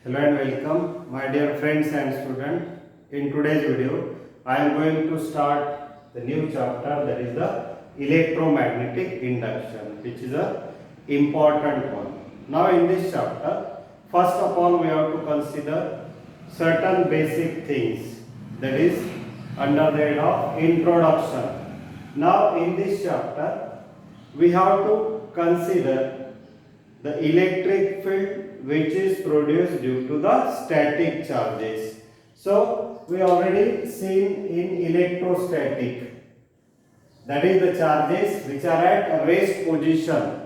Hello and welcome, my dear friends and students. In today's video, I am going to start the new chapter, that is the electromagnetic induction, which is a important one. Now in this chapter, first of all we have to consider certain basic things, that is under the head of introduction. Now in this chapter, we have to consider the electric field which is produced due to the static charges. So we already seen in electrostatic, that is the charges which are at rest position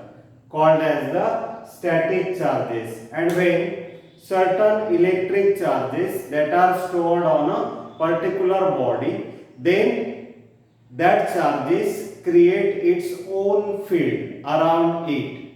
called as the static charges, and when certain electric charges that are stored on a particular body, then that charges create its own field around it,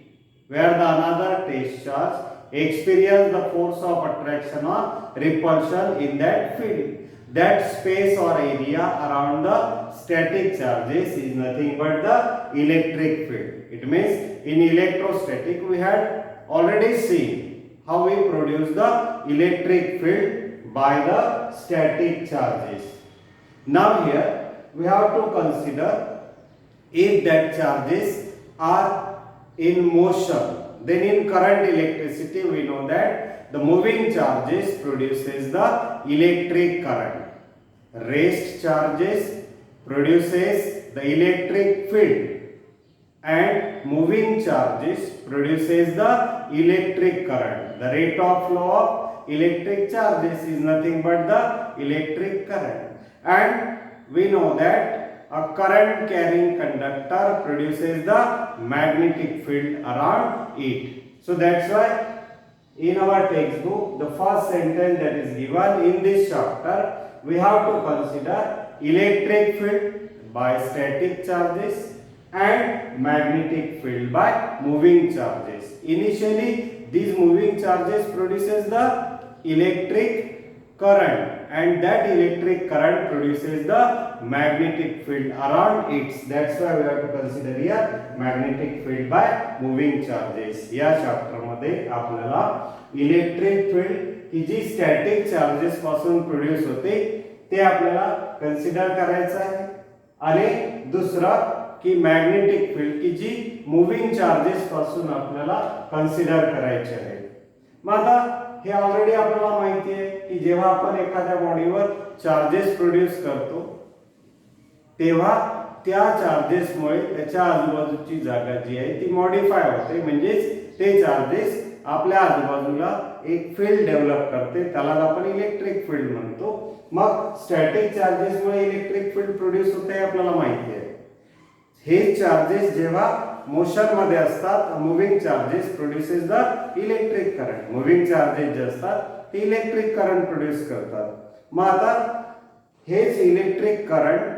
where the another test charge experience the force of attraction or repulsion in that field. That space or area around the static charges is nothing but the electric field. It means in electrostatic we had already seen how we produce the electric field by the static charges. Now here we have to consider if that charges are in motion. Then in current electricity we know that the moving charges produces the electric current. Rest charges produces the electric field, and moving charges produces the electric current. The rate of flow of electric charges is nothing but the electric current. And we know that a current carrying conductor produces the magnetic field around it. So that's why in our textbook the first sentence that is given in this chapter, we have to consider electric field by static charges and magnetic field by moving charges. Initially these moving charges produces the electric current, and that electric current produces the magnetic field around it. That's why we have to consider here magnetic field by moving charges. या chapter मध्ये आपल्याला electric field ही जी static charges पासून produce होते ते आपल्याला consider करायचं आहे, आणि दुसरं की मॅग्नेटिक फील्ड की जी मूविंग चार्जेस पासून आपल्याला कन्सिडर करायची आहे. मग आता हे ऑलरेडी आपल्याला माहिती आहे की जेव्हा आपण एखाद्या बॉडीवर चार्जेस प्रोड्यूस करतो तेव्हा त्या चार्जेसमुळे त्याच्या आजूबाजूची जागा जी आहे ती मॉडिफाय होते, म्हणजे ते चार्जेस आपल्या आजूबाजूला एक फील्ड डेव्हलप करते, त्याला आपण इलेक्ट्रिक फील्ड म्हणतो. मग स्टॅटिक चार्जेसमुळे इलेक्ट्रिक फील्ड प्रोड्यूस होते हे आपल्याला माहिती आहे. हे चार्जेस जेव्हा मोशन मध्ये असतात, moving charges produces the electric current. Moving charges जे असतात ते इलेक्ट्रिक करंट प्रोड्यूस करतात. मग आता हेच इलेक्ट्रिक करंट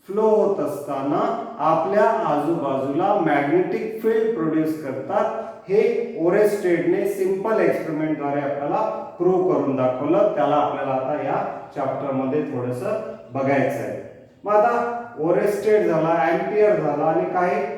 फ्लो होत असताना आपल्या आजूबाजूला मॅग्नेटिक फील्ड प्रोड्यूस करतात. हे ओरेस्टेडने सिंपल एक्सपेरिमेंट द्वारे आपल्याला प्रूव्ह करून दाखवलं. त्याला आपल्याला आता या चॅप्टर मध्ये थोडंसं बघायचं आहे. मग आता ओरेस्टेड झाला, एम्पियर झाला, आणि काही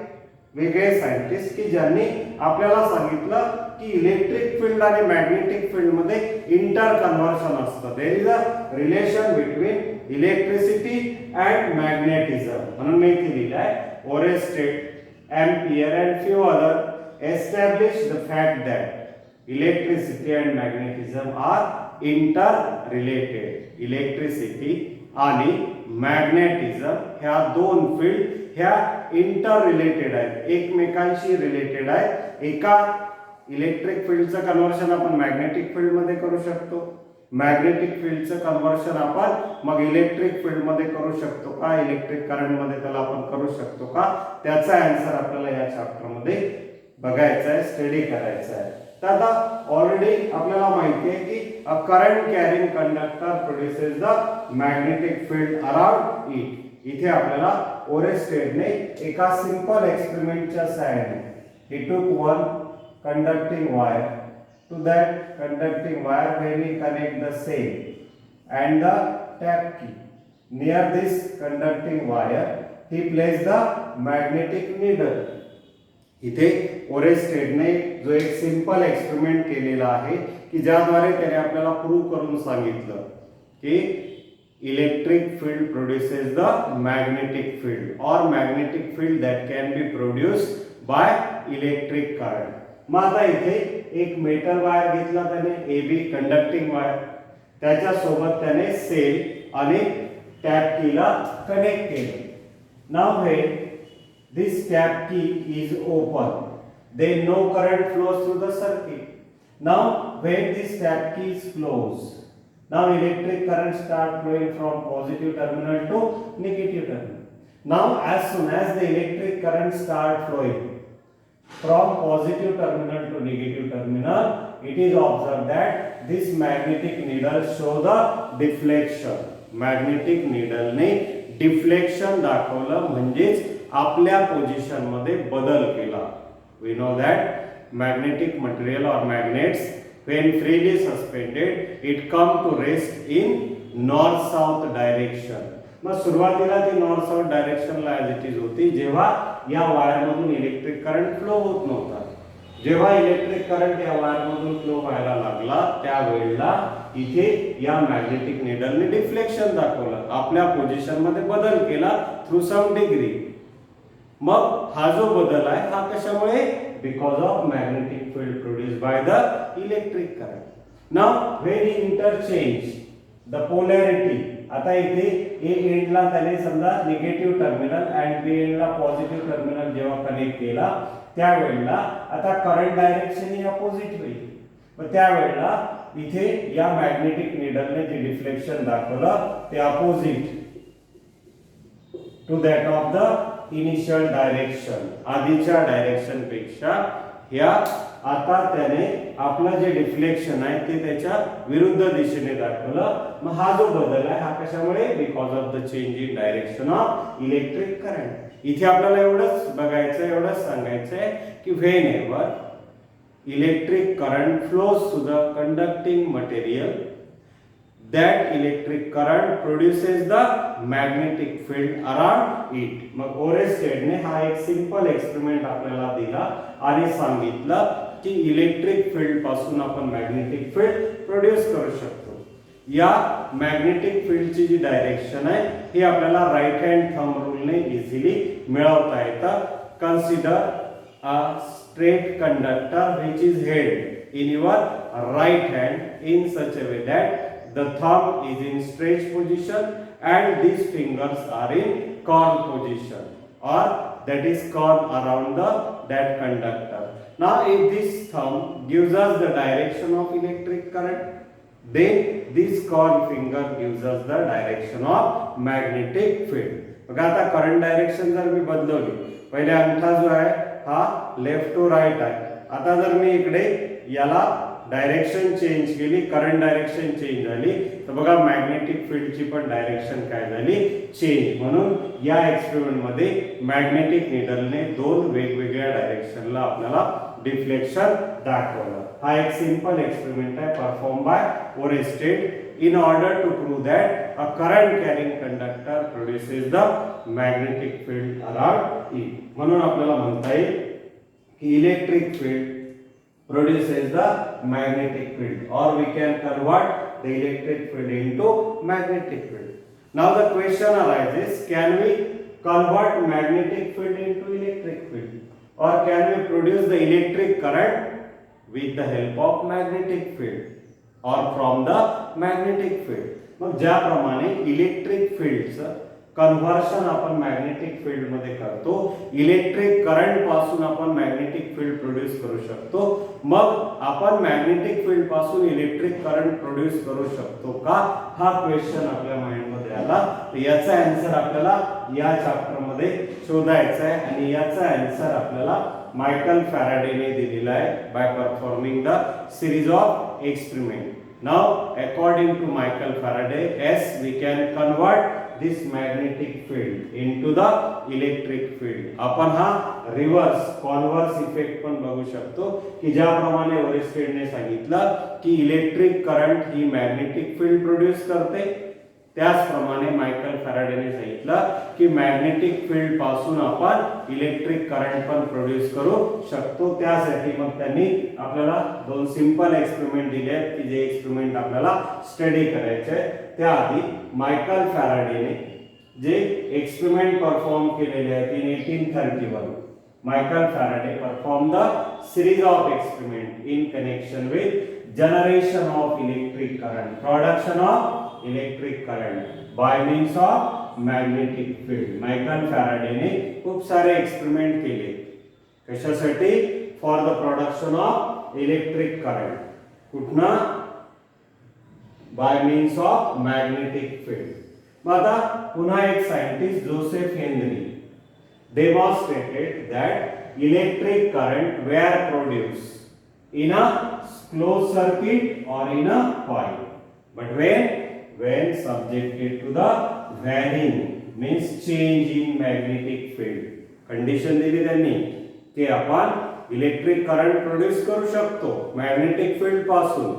वेगळे सायंटिस्ट की ज्यांनी आपल्याला सांगितलं की इलेक्ट्रिक फील्ड आणि मॅग्नेटिक फील्ड मध्ये इंटर कन्व्हर्शन असतं. There is a relation between electricity and magnetism. म्हणून मी इथे लिहिलं आहे Oersted, Ampere and few other establish the fact that electricity and magnetism are inter related. Electricity आणि मॅग्नेटिझम ह्या दोन फील्ड ह्या इंटर रिलेटेड आहेत, एकमेकांशी रिलेटेड आहेत. एका इलेक्ट्रिक फील्डचं कन्व्हर्शन आपण मॅग्नेटिक फील्ड मध्ये करू शकतो, मॅग्नेटिक फील्डचं कन्व्हर्शन आपण मग इलेक्ट्रिक फील्ड मध्ये करू शकतो का, इलेक्ट्रिक करंट मध्ये त्याला आपण करू शकतो का, त्याचा आन्सर आपल्याला या चॅप्टर मध्ये बघायचा आहे, स्टडी करायचा आहे. तर आता ऑलरेडी आपल्याला माहिती आहे की अ current carrying conductor produces the magnetic field around it. इथे आपल्याला ओरेस्टेडने एका सिंपल एक्सपेरिमेंटच्या सहाय्याने he took one conducting wire. To that conducting wire, when he connect the same and the tap key near this conducting wire, he placed the magnetic needle. इथे ओरेस्टेडने जो एक simple experiment केलेला आहे की ज्याद्वारे त्याने आपल्याला प्रूव्ह करून सांगितलं की electric field produces the magnetic field और magnetic field that can be produced by electric current. मग आता इथे एक मेटल वायर घेतला त्याने, AB कंडक्टिंग वायर, त्याच्यासोबत त्याने सेल आणि टॅप कीला कनेक्ट केले. नाव when this tap key is open, then no current flows through the circuit. Now when this tap key is closed, now electric current start flowing from positive terminal to negative terminal. Now as soon as the electric current start flowing from positive terminal to negative terminal, it is observed that this magnetic needle show the deflection. Magnetic needle ने deflection दाखवलं, म्हणजेच आपल्या position मध्ये बदल केला. We know that magnetic material or magnets when freely suspended it come to rest in north south direction. मग सुरुवातीला ती नॉर्थ साऊथ डायरेक्शनला ॲज इट इज होती जेव्हा या वायर मधून इलेक्ट्रिक करंट फ्लो होत नव्हता. जेव्हा इलेक्ट्रिक करंट या वायर मधून फ्लो व्हायला लागला त्यावेळेला इथे या मॅग्नेटिक निडलने डिफ्लेक्शन दाखवलं, आपल्या पोझिशन मध्ये बदल केला थ्रू सम डिग्री. मग हा जो बदल आहे हा कशामुळे? Because of magnetic field produced by the electric current. Now when he interchange the polarity, आता इथे ए एंडला त्याने समजा निगेटिव्ह टर्मिनल अँड बी एंडला पॉझिटिव्ह टर्मिनल जेव्हा कनेक्ट केला त्यावेळेला आता करंट डायरेक्शन ही अपोजिट होईल. मग त्यावेळेला इथे या मॅग्नेटिक निडलने जे डिफ्लेक्शन दाखवलं ते opposite to that of the initial direction, आधीच्या डायरेक्शन पेक्षा ह्या आता त्याने आपलं जे डिफ्लेक्शन आहे ते त्याच्या विरुद्ध दिशेने दाखवलं. मग हा जो बदल आहे हा कशामुळे? Because of the change in direction of electric current. इथे आपल्याला एवढंच बघायचं, एवढंच सांगायचं आहे की whenever electric current flows to the conducting material, that electric current produces the magnetic field around it. मग ओरेस्टेड ने हा एक सिंपल एक्सपेरिमेंट आपल्याला दिला आणि सांगितलं की इलेक्ट्रिक फील्ड पासून आपण मॅग्नेटिक फील्ड प्रोड्यूस करू शकतो. या मॅग्नेटिक फील्डची जी डायरेक्शन आहे ही आपल्याला राईट हँड थंब रूलने इझिली मिळवता येतं. Consider a straight conductor which is held in your right hand in such a way that the thumb is in stretch position and these fingers are in curl position, or that is curl around that conductor. Now if this thumb gives us the direction of electric current, then this curl finger gives us the direction of magnetic field. बघा आता current direction जर मी बदलवली, पहिले अंगठा जो आहे हा left to right आहे, आता जर मी इकडे याला डायरेक्शन चेंज केली, करंट डायरेक्शन चेंज झाली, तर बघा मॅग्नेटिक फील्डची पण डायरेक्शन काय झाली? चेंज. म्हणून या एक्सपेरिमेंट मध्ये मॅग्नेटिक निडलने दोन वेगवेगळ्या डायरेक्शनला आपल्याला डिफ्लेक्शन दाखवलं. हा एक सिंपल एक्सपेरिमेंट आहे perform by Oersted in order to prove that a current carrying conductor produces the magnetic field around it. म्हणून आपल्याला म्हणता येईल की electric field produces the magnetic field, or we can convert the electric field into magnetic field. Now the question arises, can we convert magnetic field into electric field, or can we produce the electric current with the help of magnetic field or from the magnetic field? मग ज्याप्रमाणे electric फील्डचं conversion आपण magnetic field मध्ये करतो, electric current पासून आपण magnetic field produce करू शकतो. मग आपण मॅग्नेटिक फील्ड पासून इलेक्ट्रिक करंट प्रोड्यूस करू शकतो का, हा क्वेश्चन आपल्या माइंड मध्ये आला. तर याचा आन्सर आपल्याला या चॅप्टर मध्ये शोधायचा आहे आणि याचा आन्सर आपल्याला मायकल फॅराडेने दिलेला आहे by performing the series of experiment. Now according to Michael Faraday, yes, we can convert this magnetic field into the electric field. आपण हा रिव्हर्स कॉन्व्हर्स इफेक्ट पण बघू शकतो की ज्याप्रमाणे ओरेस्टेडने सांगितलं की इलेक्ट्रिक करंट ही मॅग्नेटिक फील्ड प्रोड्यूस करते त्याचप्रमाणे मायकल फॅराडेने सांगितलं की मॅग्नेटिक फील्ड पासून आपण इलेक्ट्रिक करंट पण प्रोड्यूस करू शकतो. त्यासाठी मग त्यांनी आपल्याला दोन सिंपल एक्सपेरिमेंट दिले आहेत की जे एक्सपेरिमेंट आपल्याला स्टडी करायचे आहे. त्याआधी मायकल फॅराडेने जे एक्सपेरिमेंट परफॉर्म केलेले आहेत in 1831, Michael Faraday perform the series of experiment in connection with generation of electric current, production of electric current by means of magnetic field. Michael Faraday ने खूप सारे एक्सपेरिमेंट केले कशासाठी? For the production of electric current. कुठना? By means of magnetic field. मग आता पुन्हा एक scientist Joseph Henry demonstrated that electric current were produced in a closed circuit or in a coil, but when subjected to the varying means change in magnetic field. Condition दिली त्यांनी की आपण electric current produce करू शकतो magnetic field पासून,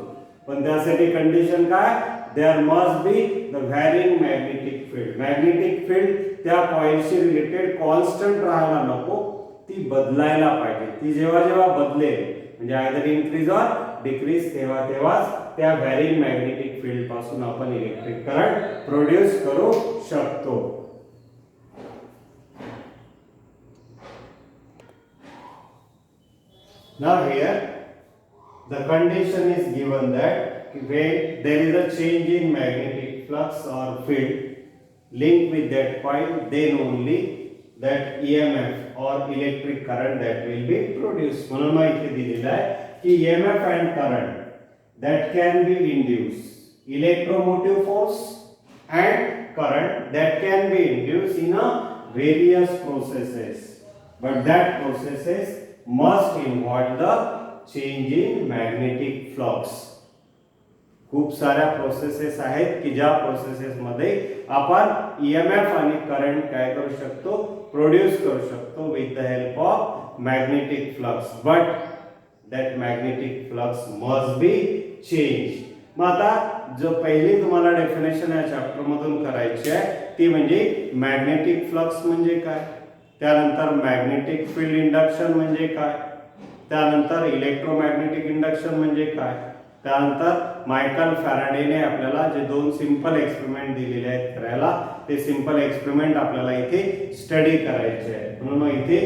पण त्यासाठी condition काय? There must be the varying magnetic field. Magnetic field त्या कॉइलशी रिलेटेड कॉन्स्टंट राहायला नको, ती बदलायला पाहिजे. ती जेव्हा जेव्हा बदलेल म्हणजे आयदर इन्क्रीज ऑर डिक्रीज तेव्हा तेव्हाच त्या व्हॅरिंग मॅग्नेटिक फील्ड पासून आपण इलेक्ट्रिक करंट प्रोड्यूस करू शकतो. Now here the condition is given that when there is a change in magnetic flux or field linked with that coil, then only that EMF or electric current that will be produced. म्हणून मग इथे दिलेला आहे की EMF and current that can be induced electromotive force and current that can be induced in a various processes, but that processes must involve the change in magnetic flux. खूप साऱ्या processes आहेत की ज्या प्रोसेसेस मध्ये आपण EMF आणि current काय करू शकतो? प्रोड्यूस करू शकतो with the help of magnetic flux, but that magnetic flux must be change. मग आता जो पहिली तुम्हाला डेफिनेशन या चॅप्टर मधून करायची आहे ती म्हणजे मॅग्नेटिक फ्लक्स म्हणजे काय, त्यानंतर मॅग्नेटिक फील्ड इंडक्शन म्हणजे काय, त्यानंतर इलेक्ट्रोमॅग्नेटिक इंडक्शन म्हणजे काय, त्यानंतर मायकल फॅराडेने आपल्याला जे दोन सिंपल एक्सपेरिमेंट दिलेले आहेत करायला ते सिंपल एक्सपेरिमेंट आपल्याला इथे स्टडी करायचे आहे. म्हणून इथे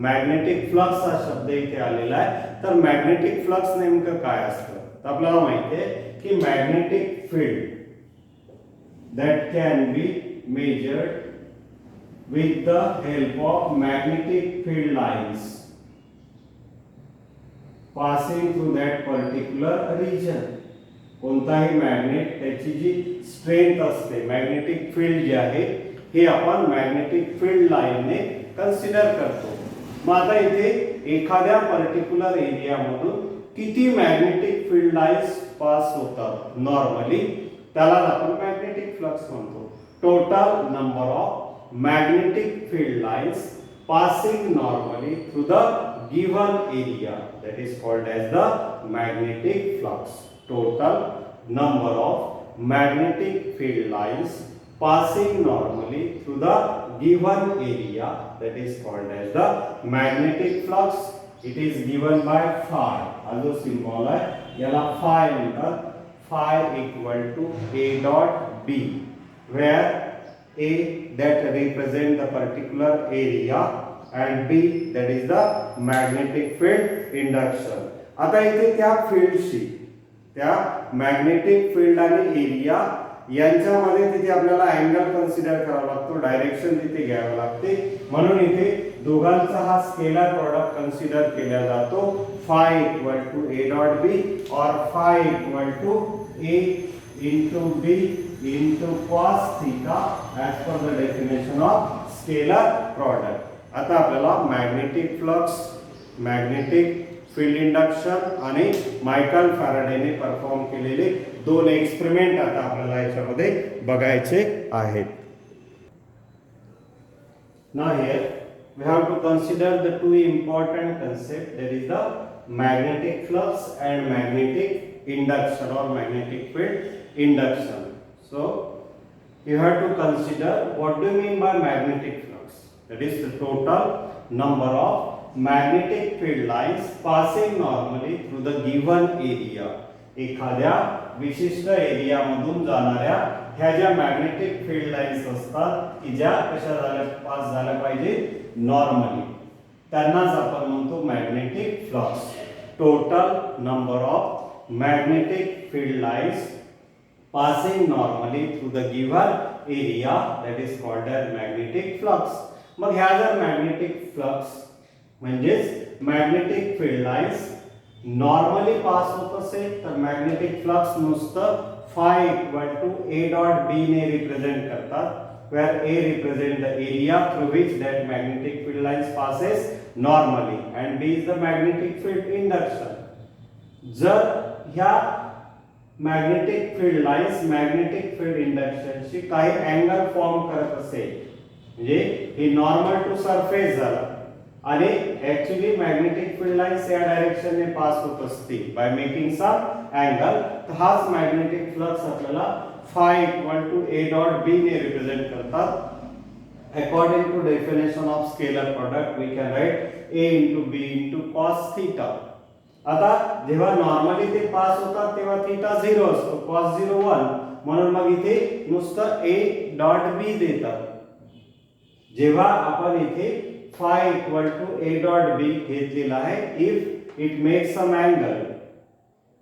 मॅग्नेटिक फ्लक्स हा शब्द इथे आलेला आहे. तर मॅग्नेटिक फ्लक्स नेमकं काय असतं? तर आपल्याला माहिती आहे की magnetic field that can be measured with the help of magnetic field lines passing through that particular region. कोणताही मॅग्नेट त्याची जी स्ट्रेंथ असते मॅग्नेटिक फील्ड जी आहे हे आपण मॅग्नेटिक फील्ड लाईनने कन्सिडर करतो. मग आता इथे एखाद्या पर्टिक्युलर एरिया मधून किती मॅग्नेटिक फील्ड लाईन्स पास होतात नॉर्मली त्याला आपण मॅग्नेटिक फ्लक्स म्हणतो. Total number of magnetic field lines passing normally through the given area, that is called as the magnetic flux. Total number of magnetic field lines passing normally through the given area, that is called as the magnetic flux. It is given by phi. हा जो symbol आहे याला phi म्हणतात. Phi equal to A dot B, where A that represent the particular area and B that is the magnetic field induction. आता इथे त्या फील्डशी त्या magnetic field आणि एरिया यांच्यामध्ये तिथे आपल्याला अँगल कन्सिडर करावा लागतो, डायरेक्शन तिथे घ्यावी लागते. म्हणून इथे दोघांचा हा स्केलर प्रॉडक्ट कन्सिडर केला जातो. Phi equal to A dot B और phi equal to A into B into cos theta as per the definition of scalar product. आता आपल्याला magnetic flux, magnetic field induction आणि मायकल फॅराडेने परफॉर्म केलेले दोन experiment आता आपल्याला याच्यामध्ये बघायचे आहेत. Now here we have to consider the two important concepts, that is the magnetic flux and magnetic induction or magnetic field induction. So you have to consider what do you mean by magnetic flux. That is the total number of magnetic field lines passing normally through the given area. एखाद्या विशिष्ट area मधून जाणाऱ्या ह्या ज्या magnetic field lines असतात की ज्या कशा झाल्या पास झाल्या पाहिजे नॉर्मली, त्यांनाच आपण म्हणतो magnetic flux. Total number of magnetic field lines passing normally through the given area, that is called as magnetic flux. मग ह्या जर magnetic flux म्हणजेच magnetic field lines normally pass होत असेल तर magnetic flux नुसतं phi equal to A dot B ने represent करतात, where A represent the area through which that magnetic field lines passes normally and B is the magnetic field induction. जर ह्या magnetic field lines magnetic field इंडक्शनशी काही angle form करत असेल, म्हणजे हे नॉर्मल टू सरफेस झाला आणि ऍक्च्युली मॅग्नेटिक फील्ड लाईन्स या डायरेक्शनने पास होत असतील बाय मेकिंग सम अँगल, तर हाच मॅग्नेटिक फ्लक्स आपल्याला phi equal to A dot B ने रिप्रेझेंट करतात. According to definition of scalar product we can write A into B into cos theta. आता जेव्हा नॉर्मली ते पास होतात तेव्हा थीटा 0 असतो, cos 0 1, म्हणून मग इथे नुसतं a डॉट b देतात. जेव्हा आपण इथे phi equal to a dot b घेतलेला आहे if it makes some angle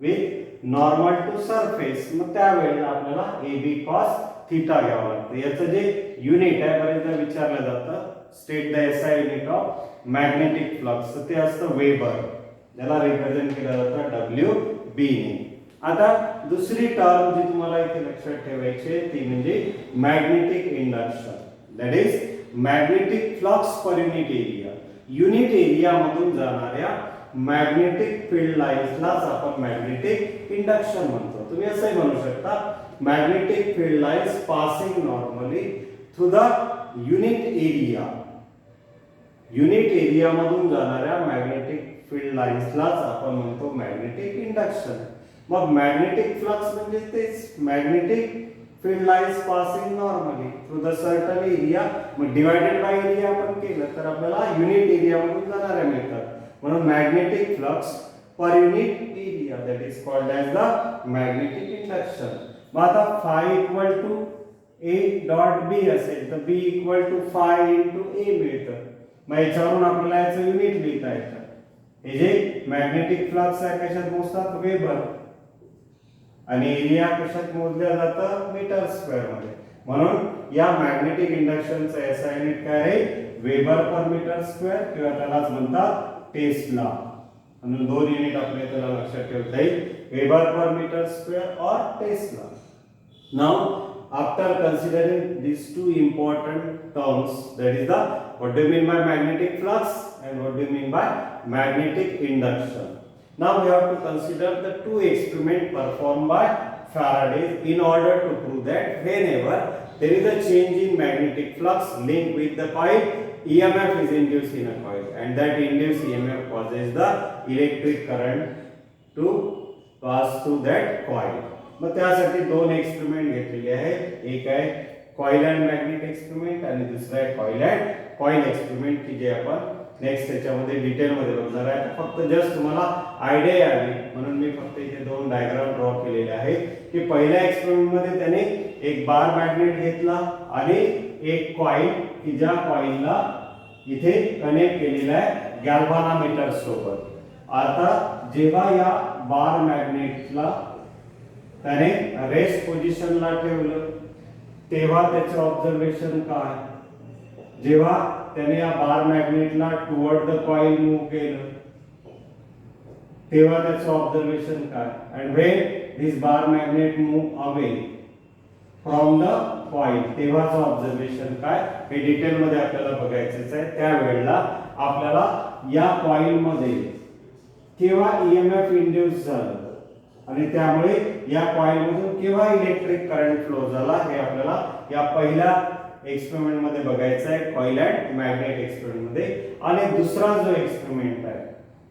with normal to surface, मग त्यावेळेला आपल्याला ab cos थीटा घ्यावं लागतं. याचं जे युनिट आहे बरेचदा विचारलं जातं, state the SI unit of magnetic flux, ते असतं वेबर, ज्याला रिप्रेझेंट केलं जातं WB ने. आता दुसरी टर्म जी तुम्हाला इथे लक्षात ठेवायची ती म्हणजे magnetic induction. That is magnetic flux per unit area. Unit area मधून जाणाऱ्या मॅग्नेटिक फील्ड लाईन्सलाच आपण मॅग्नेटिक इंडक्शन म्हणतो. तुम्ही असंही म्हणू शकता magnetic field lines passing normally through the unit area. Unit area मधून जाणाऱ्या मॅग्नेटिक फील्ड लाईन्सलाच आपण म्हणतो मॅग्नेटिक इंडक्शन. मग मॅग्नेटिक फ्लक्स म्हणजे तेच magnetic field lines passing normally through the certain area. मग डिवाइडेड बाय एरिया आपण केलं तर आपल्याला युनिट एरिया मधून जाणाऱ्या मिळतात, म्हणून magnetic flux per unit area that is called as the magnetic induction. मग आता phi equal to A dot B असेल तर B equal to phi into A मिळतं. मग याच्यावरून आपल्याला याचं युनिट लिहिता येतं. हे जे मॅग्नेटिक फ्लक्स आहे कशात मोजतात, वेबर, आणि एरिया कशात मोजल्या जातं, मीटर स्क्वेअर मध्ये. म्हणून या मॅग्नेटिक इंडक्शनचं SI युनिट काय आहे, वेबर पर मीटर स्क्वेअर, किंवा त्यालाच म्हणतात टेस्ला. म्हणून दोन युनिट आपल्याला त्याला लक्षात ठेवता येईल, वेबर पर मीटर स्क्वेअर और Tesla. Now after considering these two important terms, that is the what do you mean by magnetic flux and what do you mean by magnetic induction. Now we have to consider the two experiments performed by Faraday in order to prove that whenever there is a change in magnetic flux linked with the coil, EMF is induced in a coil and that induced EMF causes the electric current to pass through that coil. मग त्यासाठी दोन experiment घेतलेले आहेत. एक आहे coil and magnet experiment आणि दुसरा आहे कॉइल अँड कॉइल एक्सपेरिमेंट, की जे आपण नेक्स्ट त्याच्यामध्ये डिटेलमध्ये बघणार आहे. फक्त जस्ट तुम्हाला आयडिया यावी म्हणून मी फक्त इथे दोन डायग्राम ड्रॉ केलेले आहेत. की पहिल्या एक्सपेरिमेंट मध्ये त्याने एक बार मॅग्नेट घेतला आणि एक कॉइल, की ज्या कॉइलला इथे कनेक्ट केलेला आहे गॅल्व्हानोमीटर सोबत. आता जेव्हा या बार मॅग्नेटला त्याने रेस्ट पोझिशनला ठेवलं तेव्हा त्याचं ऑब्झर्वेशन काय, जेव्हा त्याने या बार मॅग्नेटला टुवर्ड द कॉइल मूव्ह केलं तेव्हा त्याचं ऑब्झर्वेशन काय, and when this bar magnet move away from the coil तेव्हाचं ऑब्झर्वेशन काय, हे डिटेल मध्ये आपल्याला बघायचंच आहे. त्यावेळेला आपल्याला या कॉइल मध्ये केव्हा EMF इंड्यूस झालं आणि त्यामुळे या कॉइल मधून केव्हा इलेक्ट्रिक करंट फ्लो झाला हे आपल्याला या पहिल्या एक्सपेरिमेंट मध्ये बघायचं आहे, कॉइल अँड मॅग्नेट एक्सपेरिमेंट मध्ये. आणि दुसरा जो एक्सपेरिमेंट आहे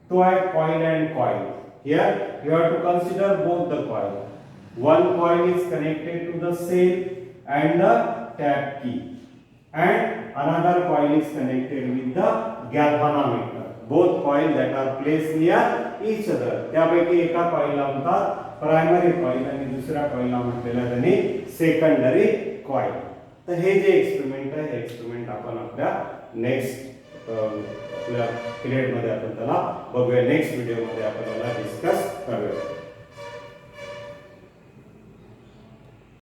तो आहे coil and coil. Here you have to consider both the coil. One coil is connected to the cell and the tab key, and another coil is connected with the galvanometer. Both coils that are placed near each other. त्यापैकी एका कॉइलला म्हणतात primary coil आणि दुसऱ्या कॉइलला म्हटलेला त्यांनी secondary coil. तर हे जे एक्सपेरिमेंट आहे, हे एक्सपेरिमेंट आपण आपल्या नेक्स्ट पिरियड मध्ये आपण त्याला बघूया. नेक्स्ट व्हिडिओ मध्ये आपण याला डिस्कस करूया.